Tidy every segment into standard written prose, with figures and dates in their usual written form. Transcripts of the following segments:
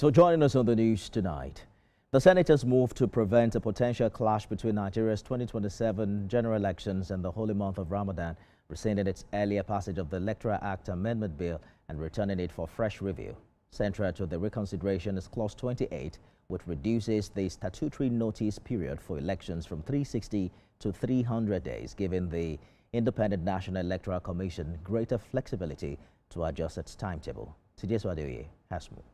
So joining us on the news tonight, the senators moved to prevent a potential clash between Nigeria's 2027 general elections and the holy month of Ramadan, rescinding its earlier passage of the Electoral Act Amendment Bill and returning it for fresh review. Central to the reconsideration is Clause 28, which reduces the statutory notice period for elections from 360 to 300 days, giving the Independent National Electoral Commission greater flexibility to adjust its timetable. Tijesu Adeoye has more.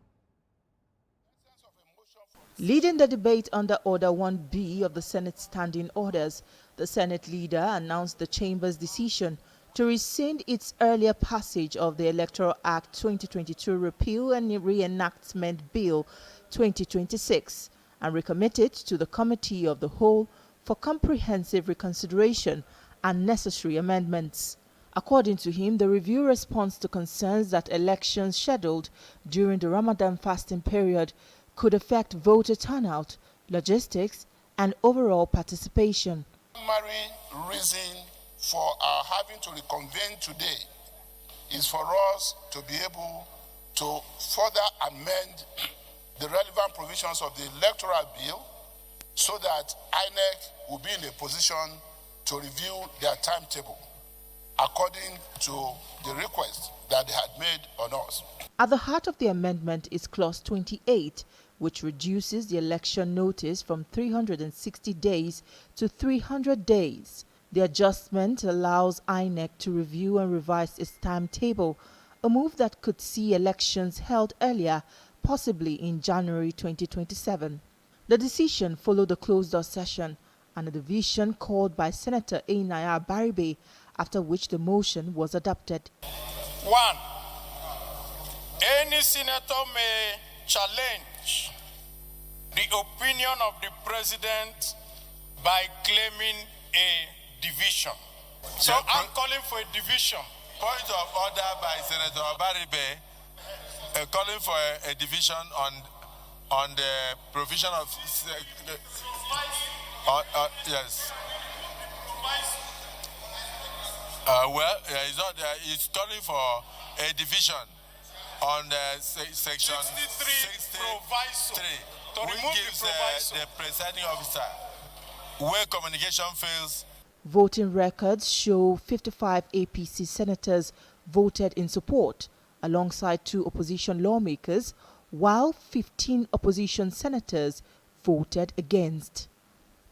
Leading the debate under Order 1B of the Senate Standing Orders, the Senate leader announced the Chamber's decision to rescind its earlier passage of the Electoral Act 2022 Repeal and Reenactment Bill 2026 and recommit it to the Committee of the Whole for comprehensive reconsideration and necessary amendments. According to him, the review responds to concerns that elections scheduled during the Ramadan fasting period could affect voter turnout, logistics, and overall participation. The primary reason for our having to reconvene today is for us to be able to further amend the relevant provisions of the electoral bill so that INEC will be in a position to review their timetable according to the request that they had made on us. At the heart of the amendment is Clause 28, which reduces the election notice from 360 days to 300 days. The adjustment allows INEC to review and revise its timetable, a move that could see elections held earlier, possibly in January 2027. The decision followed a closed-door session and a division called by Senator Einaya Baribe, after which the motion was adopted. 1. Any senator may challenge the opinion of the president by claiming a division. So I'm calling for a division. Point of order by Senator Baribe, calling for a division on the provision of yes. He's calling for a division on the section 63 proviso. To which remove gives the proviso. the presiding officer where communication fails. Voting records show 55 APC senators voted in support, alongside 2 opposition lawmakers, while 15 opposition senators voted against.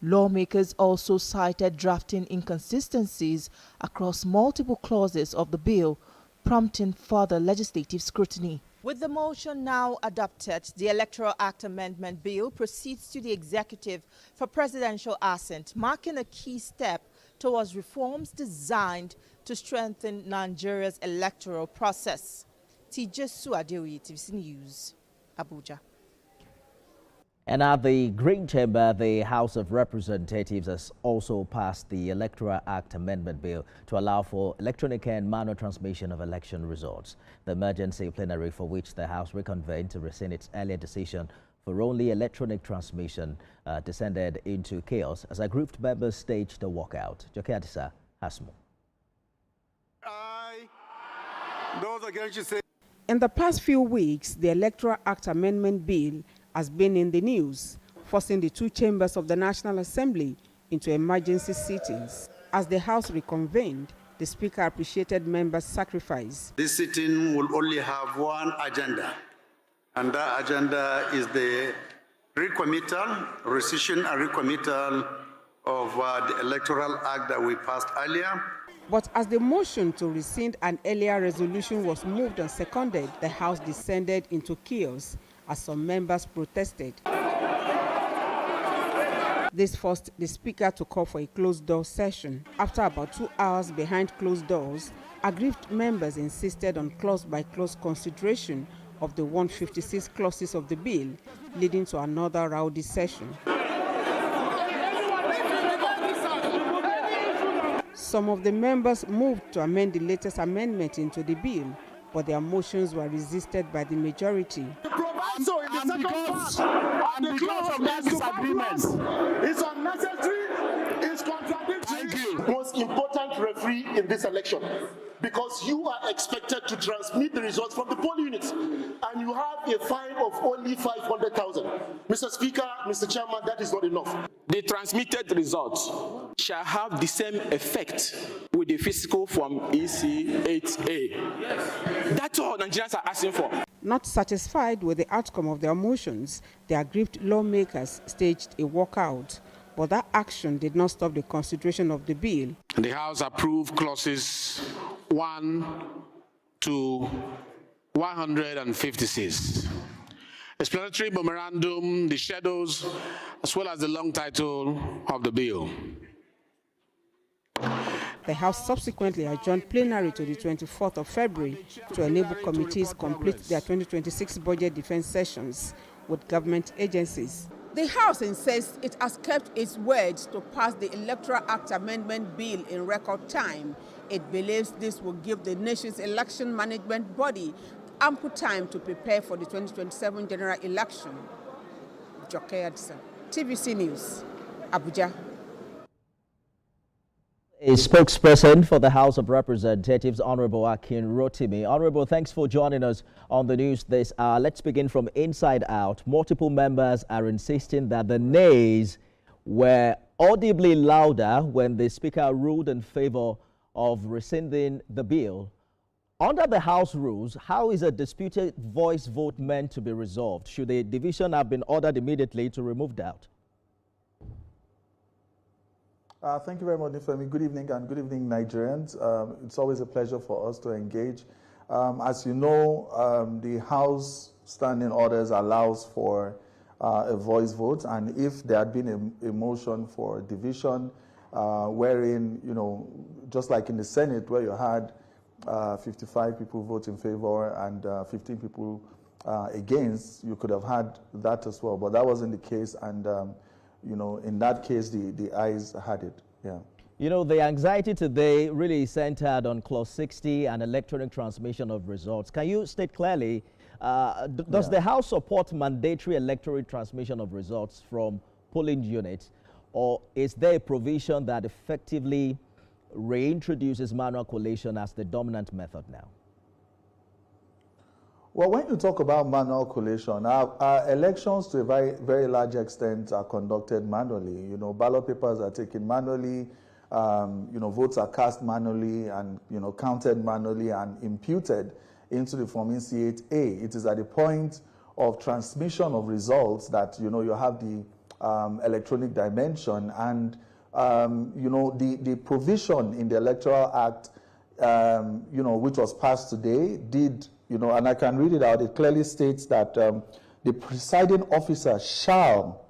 Lawmakers also cited drafting inconsistencies across multiple clauses of the bill, prompting further legislative scrutiny. With the motion now adopted, the Electoral Act Amendment Bill proceeds to the executive for presidential assent, marking a key step towards reforms designed to strengthen Nigeria's electoral process. Tijesu Adeoye, TVC News, Abuja. And at the Green Chamber, the House of Representatives has also passed the Electoral Act Amendment Bill to allow for electronic and manual transmission of election results. The emergency plenary, for which the House reconvened to rescind its earlier decision for only electronic transmission, descended into chaos as aggrieved members staged a walkout. Joke Adisa has more. In the past few weeks, the Electoral Act Amendment Bill has been in the news, forcing the 2 chambers of the National Assembly into emergency sittings. As the House reconvened, the Speaker appreciated members' sacrifice. This sitting will only have one agenda, and that agenda is the recommittal, rescission and recommittal of the Electoral Act that we passed earlier. But as the motion to rescind an earlier resolution was moved and seconded, the House descended into chaos as some members protested. This forced the Speaker to call for a closed-door session. After about 2 hours behind closed doors, aggrieved members insisted on clause-by-clause consideration of the 156 clauses of the bill, leading to another rowdy session. Some of the members moved to amend the latest amendment into the bill, but their motions were resisted by the majority. So in the second part, and because of that disagreement, it's unnecessary, it's contradictory. Most most important referee in this election, because you are expected to transmit the results from the polling units, and you have a fine of only 500,000. Mr. Speaker, Mr. Chairman, that is not enough. The transmitted results shall have the same effect with the physical from EC8A. That's all Nigerians are asking for. Not satisfied with the outcome of their motions, the aggrieved lawmakers staged a walkout, but that action did not stop the consideration of the bill. The House approved clauses 1 to 156. Explanatory memorandum, the schedules, as well as the long title of the bill. The House subsequently adjourned plenary to the 24th of February to enable committees complete their 2026 budget defense sessions with government agencies. The House insists it has kept its word to pass the Electoral Act Amendment Bill in record time. It believes this will give the nation's election management body ample time to prepare for the 2027 general election. Joke Adson, TVC News, Abuja. A spokesperson for the House of Representatives, Honorable Akin Rotimi. Honorable, thanks for joining us on the news this hour. Let's begin from inside out. Multiple members are insisting that the nays were audibly louder when the Speaker ruled in favor of rescinding the bill. Under the House rules, how is a disputed voice vote meant to be resolved? Should a division have been ordered immediately to remove doubt? Thank you very much, Nifemi. Good evening, and good evening, Nigerians. It's always a pleasure for us to engage. As you know, the House standing orders allows for a voice vote, and if there had been a motion for division, wherein, you know, just like in the Senate, where you had 55 people vote in favor and 15 people against, you could have had that as well. But that wasn't the case, and you know, in that case, the ayes had it. Yeah. You know, the anxiety today really centered on Clause 60 and electronic transmission of results. Can you state clearly, does the House support mandatory electronic transmission of results from polling units, or is there a provision that effectively reintroduces manual collation as the dominant method now? Well, when you talk about manual collation, our elections to a very, very large extent are conducted manually. You know, ballot papers are taken manually, you know, votes are cast manually and, you know, counted manually and imputed into the Form EC8A. It is at the point of transmission of results that, you know, you have the electronic dimension, and, you know, the provision in the Electoral Act, you know, which was passed today, did, you know, and I can read it out. It clearly states that the presiding officer shall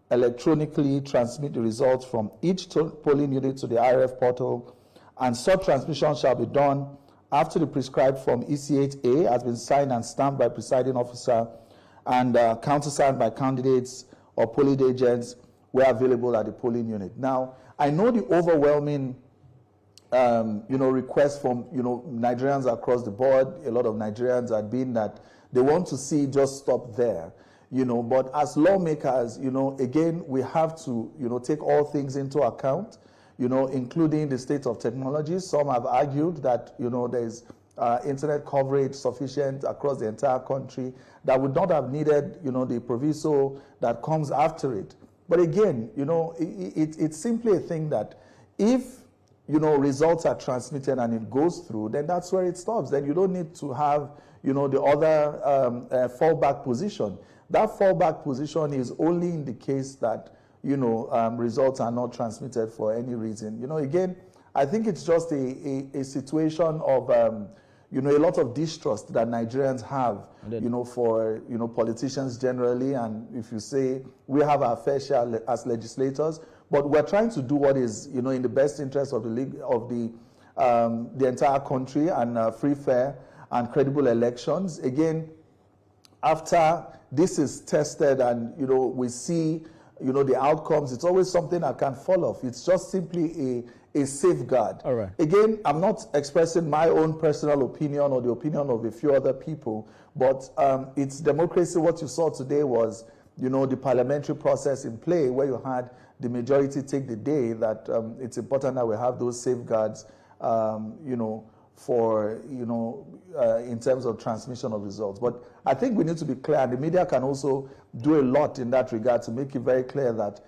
electronically transmit the results from each polling unit to the IRF portal, and such transmission shall be done after the prescribed Form EC8A has been signed and stamped by presiding officer and countersigned by candidates or polling agents where available at the polling unit. Now, I know the overwhelming you know, requests from, you know, Nigerians across the board. A lot of Nigerians had been that they want to see just stop there, you know, but as lawmakers, you know, again, we have to, you know, take all things into account, you know, including the state of technology. Some have argued that, you know, there's internet coverage sufficient across the entire country that would not have needed, you know, the proviso that comes after it. But again, you know, it's simply a thing that if, you know, results are transmitted and it goes through, then that's where it stops. Then you don't need to have, you know, the other fallback position. That fallback position is only in the case that, you know, results are not transmitted for any reason. You know, again, I think it's just a situation of, you know, a lot of distrust that Nigerians have, you know, for, you know, politicians generally. And if you say we have our fair share as legislators, but we're trying to do what is, you know, in the best interest of the entire country, and free, fair, and credible elections. Again, after this is tested and, you know, we see, you know, the outcomes, it's always something that can fall off. It's just simply a safeguard. All right. Again, I'm not expressing my own personal opinion or the opinion of a few other people, but it's democracy. What you saw today was you know, the parliamentary process in play where you had the majority take the day, that it's important that we have those safeguards, you know, for, you know, in terms of transmission of results. But I think we need to be clear, and the media can also do a lot in that regard to make it very clear that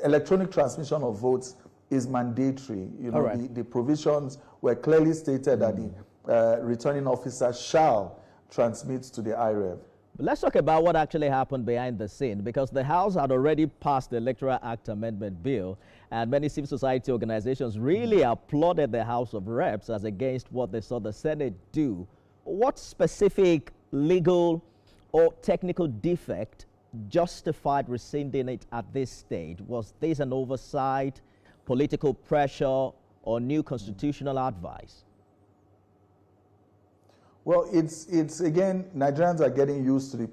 electronic transmission of votes is mandatory. You know, the provisions were clearly stated that the returning officer shall transmit to the IREV. Let's talk about what actually happened behind the scene, because the House had already passed the Electoral Act Amendment Bill, and many civil society organizations really applauded the House of Reps as against what they saw the Senate do. What specific legal or technical defect justified rescinding it at this stage? Was this an oversight, political pressure, or new constitutional advice? Well, it's again, Nigerians are getting used to the,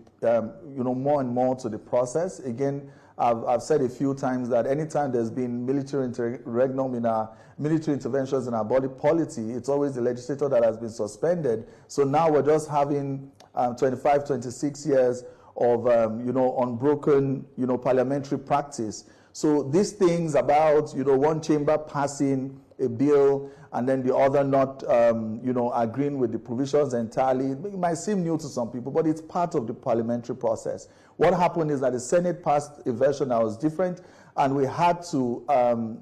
you know, more and more to the process. Again, I've said a few times that anytime there's been military interregnum in our military interventions in our body polity, it's always the legislator that has been suspended. So now we're just having 25, 26 years of, you know, unbroken, you know, parliamentary practice. So these things about, you know, one chamber passing a bill and then the other not, you know, agreeing with the provisions entirely, it might seem new to some people, but it's part of the parliamentary process. What happened is that the Senate passed a version that was different, and we had to,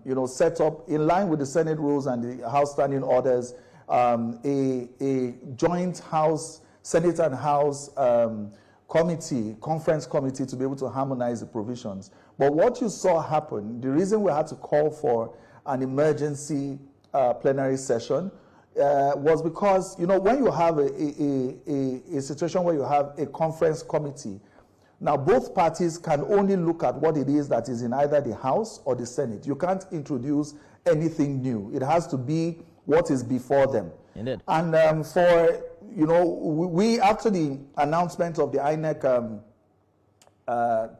you know, set up, in line with the Senate rules and the House standing orders, a joint House, Senate and House committee, conference committee, to be able to harmonize the provisions. But what you saw happen, the reason we had to call for an emergency plenary session was because, you know, when you have a situation where you have a conference committee, now both parties can only look at what it is that is in either the House or the Senate. You can't introduce anything new. It has to be what is before them. Indeed. And for, you know, we after the announcement of the INEC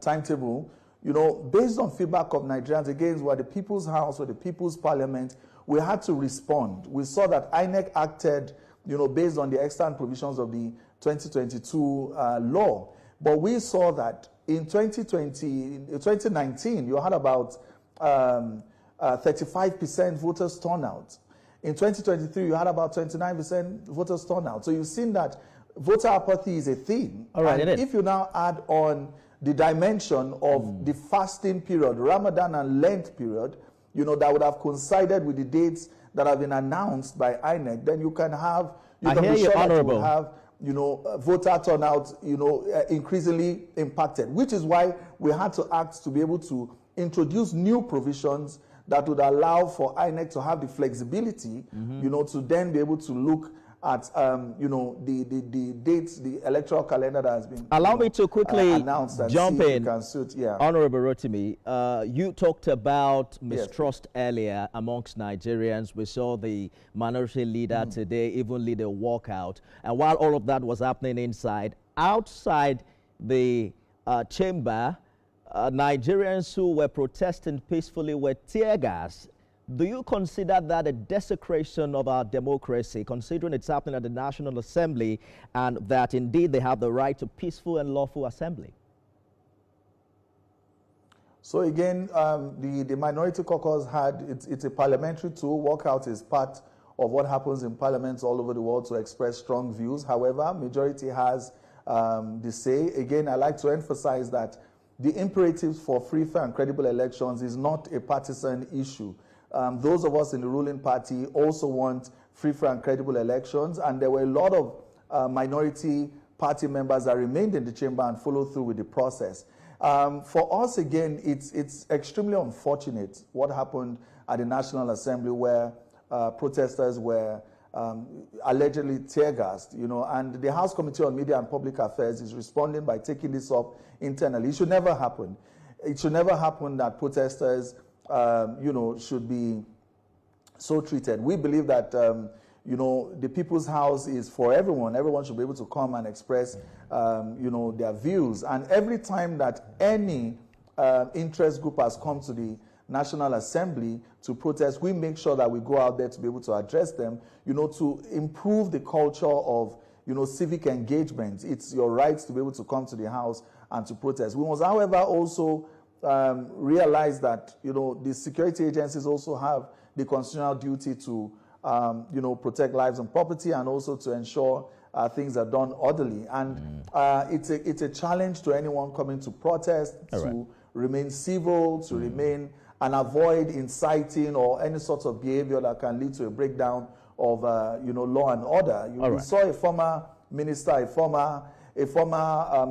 timetable, you know, based on feedback of Nigerians, again, we're the People's House or the People's Parliament, we had to respond. We saw that INEC acted, you know, based on the extant provisions of the 2022 law. But we saw that in 2019, you had about 35% voters turnout. In 2023, you had about 29% voters turnout. So you've seen that voter apathy is a thing. All right, and if you now add on the dimension of the fasting period, Ramadan and Lent period, you know, that would have coincided with the dates that have been announced by INEC, then you can have, you can be sure that you will have, you know, voter turnout, you know, increasingly impacted, which is why we had to act to be able to introduce new provisions that would allow for INEC to have the flexibility, you know, to then be able to look at, you know, the dates, the electoral calendar that has been Allow me to quickly jump in. Honorable Rotimi, you talked about mistrust earlier amongst Nigerians. We saw the minority leader today even lead a walkout. And while all of that was happening inside, outside the chamber, Nigerians who were protesting peacefully were tear gassed. Do you consider that a desecration of our democracy, considering it's happening at the National Assembly and that indeed they have the right to peaceful and lawful assembly? So again, the Minority Caucus it's a parliamentary tool. Walkout is part of what happens in parliaments all over the world to express strong views. However, majority has the say. Again, I like to emphasize that the imperative for free, fair and credible elections is not a partisan issue. Those of us in the ruling party also want free, fair and credible elections, and there were a lot of minority party members that remained in the chamber and followed through with the process. For us, again, it's extremely unfortunate what happened at the National Assembly where protesters were allegedly tear-gassed, you know, and the House Committee on Media and Public Affairs is responding by taking this up internally. It should never happen. It should never happen that protesters you know, should be so treated. We believe that, you know, the People's House is for everyone. Everyone should be able to come and express, you know, their views. And every time that any interest group has come to the National Assembly to protest, we make sure that we go out there to be able to address them, you know, to improve the culture of, civic engagement. It's your right to be able to come to the House and to protest. We must, however, also realize that, the security agencies also have the constitutional duty to, protect lives and property, and also to ensure things are done orderly. And it's a challenge to anyone coming to protest to remain civil, to remain and avoid inciting or any sort of behavior that can lead to a breakdown of, law and order. We saw a former minister, a former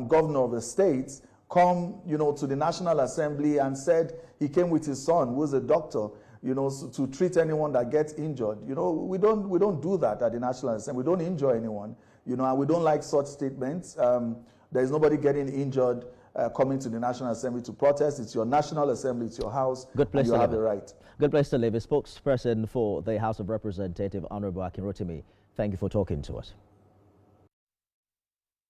governor of the state come, to the National Assembly and said he came with his son, who is a doctor, to treat anyone that gets injured. We don't do that at the National Assembly. We don't injure anyone, and we don't like such statements. There's nobody getting injured coming to the National Assembly to protest. It's your National Assembly, it's your house, and you have the right. Good place to live. A spokesperson for the House of Representatives, Honorable Akin Rotimi, thank you for talking to us.